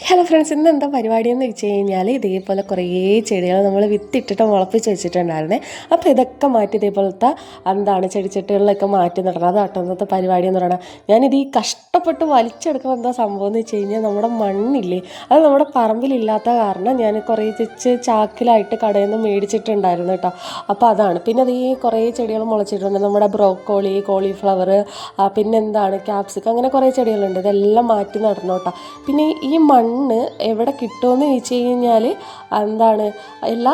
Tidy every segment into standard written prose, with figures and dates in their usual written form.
Hello friends, ഇന്ന് എന്താ പരിപാടിയെന്ന് വെച്ച് കഴിഞ്ഞാൽ ഇതേപോലെ കുറേ ചെടികൾ നമ്മൾ വിത്തിട്ടിട്ട് മുളപ്പിച്ച് വെച്ചിട്ടുണ്ടായിരുന്നേ. അപ്പോൾ ഇതൊക്കെ മാറ്റി ഇതേപോലത്തെ ചെടിച്ചട്ടികളിലൊക്കെ മാറ്റി നടണം. അതാട്ടോ ഇന്നത്തെ പരിപാടി എന്ന് പറയുന്നത്. ഞാനിത് ഈ കഷ്ടപ്പെട്ട് വലിച്ചെടുക്കുമ്പോൾ എന്താ സംഭവം എന്ന് വെച്ച് കഴിഞ്ഞാൽ നമ്മുടെ മണ്ണില്ലേ, അത് നമ്മുടെ പറമ്പിലില്ലാത്ത കാരണം ഞാൻ കുറേ ചാക്കിലായിട്ട് കടയിൽ നിന്ന് മേടിച്ചിട്ടുണ്ടായിരുന്നു കേട്ടോ. അപ്പോൾ അതാണ്. പിന്നെ അത് ഈ കുറേ ചെടികൾ മുളച്ചിട്ടുണ്ട്. നമ്മുടെ ബ്രോക്കോളി, കോളിഫ്ലവർ, ക്യാപ്സിക്കം, അങ്ങനെ കുറേ ചെടികളുണ്ട്. ഇതെല്ലാം മാറ്റി നടണം കേട്ടോ. പിന്നെ ഈ മണ്ണ് എവിടെ കിട്ടുമെന്ന് ചോദിച്ചു കഴിഞ്ഞാൽ എല്ലാ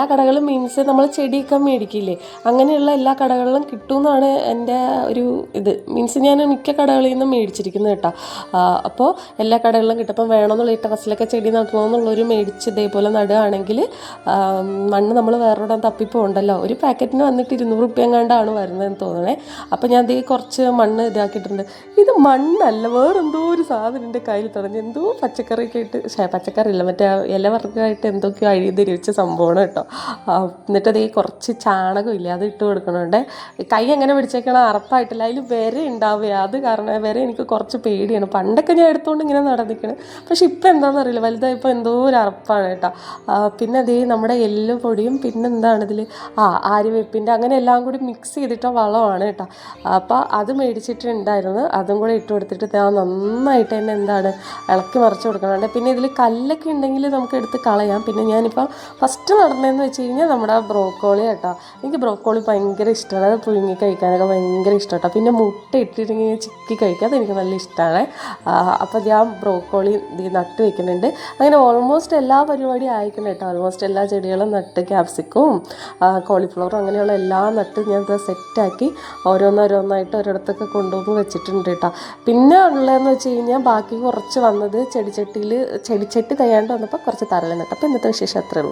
കടകളിലും മീൻസ് നമ്മൾ ചെടിയൊക്കെ മേടിക്കില്ലേ, അങ്ങനെയുള്ള എല്ലാ കടകളിലും കിട്ടുമെന്നാണ് എൻ്റെ ഒരു ഇത്. മീൻസ് ഞാൻ മിക്ക കടകളിൽ നിന്നും മേടിച്ചിരിക്കുന്നത് കേട്ടോ. അപ്പോൾ എല്ലാ കടകളിലും കിട്ടും. അപ്പം വേണമെന്നുള്ള ഈ ടെറസിലൊക്കെ ചെടി നടണമെന്നുള്ളൊരു മേടിച്ച് ഇതേപോലെ നടുകയാണെങ്കിൽ മണ്ണ് നമ്മൾ വേറൊരിടം തപ്പിപ്പോണ്ടല്ലോ. ഒരു പാക്കറ്റിന് വന്നിട്ട് 200 രൂപ എങ്ങാണ്ടാണ് വരുന്നതെന്ന് തോന്നണേ. അപ്പോൾ ഞാൻ ദേ കുറച്ച് മണ്ണ് ഇതാക്കിയിട്ടുണ്ട്. ഇത് മണ്ണല്ല, വേറെന്തോ ഒരു സാധനം എൻ്റെ കയ്യിൽ തുടങ്ങി. എന്തോ പച്ചക്കറിയൊക്കെ ഇട്ട്, പച്ചക്കറിയില്ല, മറ്റേ ഇലവർഗ്ഗമായിട്ട് എന്തൊക്കെയോ അഴുതിരിച്ച സംഭവമാണ് കേട്ടോ. എന്നിട്ട് അതേ കുറച്ച് ചാണകമില്ല, അത് ഇട്ട് കൊടുക്കണുണ്ട്. കൈ എങ്ങനെ പിടിച്ചേക്കണം അറപ്പായിട്ടില്ല, അതിൽ വിര ഉണ്ടാവുക. അത് കാരണം വിര എനിക്ക് കുറച്ച് പേടിയാണ്. പണ്ടൊക്കെ ഞാൻ എടുത്തുകൊണ്ട് ഇങ്ങനെ നടന്നിരിക്കണം. പക്ഷെ ഇപ്പം എന്താണെന്നറിയില്ല, വലുതായപ്പോൾ എന്തോ ഒരു അറപ്പാണ് കേട്ടോ. പിന്നെ അതേ നമ്മുടെ എല്ല് പൊടിയും ഇതിൽ ആര്യവേപ്പിൻ്റെ അങ്ങനെ എല്ലാം കൂടി മിക്സ് ചെയ്തിട്ട വളമാണ് കേട്ടോ. അപ്പോൾ അത് മേടിച്ചിട്ടുണ്ടായിരുന്നു. അതും കൂടെ ഇട്ട് കൊടുത്തിട്ട് നന്നായിട്ട് തന്നെ ഇളക്കി മറിച്ച് കൊടുക്കണുണ്ട്. പിന്നെ ഇതിൽ കല്ലൊക്കെ ഉണ്ടെങ്കിൽ നമുക്ക് എടുത്ത് കളയാം. പിന്നെ ഞാനിപ്പോൾ ഫസ്റ്റ് നടന്നതെന്ന് വെച്ച് കഴിഞ്ഞാൽ നമ്മുടെ ബ്രോക്കോളി കേട്ടോ. എനിക്ക് ബ്രോക്കോളി ഭയങ്കര ഇഷ്ടമാണ്. അത് പുഴുങ്ങി കഴിക്കാനൊക്കെ ഭയങ്കര ഇഷ്ടം കേട്ടോ. പിന്നെ മുട്ട ഇട്ടിട്ടിങ്ങനെ ചിക്കി കഴിക്കാൻ അതെനിക്ക് നല്ല ഇഷ്ടമാണ്. അപ്പോൾ ഞാൻ ബ്രോക്കോളി നട്ട് വെക്കുന്നുണ്ട്. അങ്ങനെ ഓൾമോസ്റ്റ് എല്ലാ പരിപാടിയും ആയിക്കണം കേട്ടോ. ഓൾമോസ്റ്റ് എല്ലാ ചെടികളും നട്ട്, ക്യാപ്സിക്കവും കോളിഫ്ലവറും അങ്ങനെയുള്ള എല്ലാം നട്ട് ഞാൻ സെറ്റാക്കി ഓരോന്നോരോന്നായിട്ട് ഒരിടത്തൊക്കെ കൊണ്ടുപോകുമ്പോൾ വെച്ചിട്ടുണ്ട് കേട്ടോ. പിന്നെ ഉള്ളതെന്ന് വെച്ച് കഴിഞ്ഞാൽ ബാക്കി കുറച്ച് വന്നത് ചെടിച്ചട്ടി തയ്യാണ്ട് വന്നപ്പോൾ കുറച്ച് തറയിൽ നട്ടു. അപ്പോൾ ഇന്നത്തെ വിശേഷം അത്രേ ഉള്ളൂ.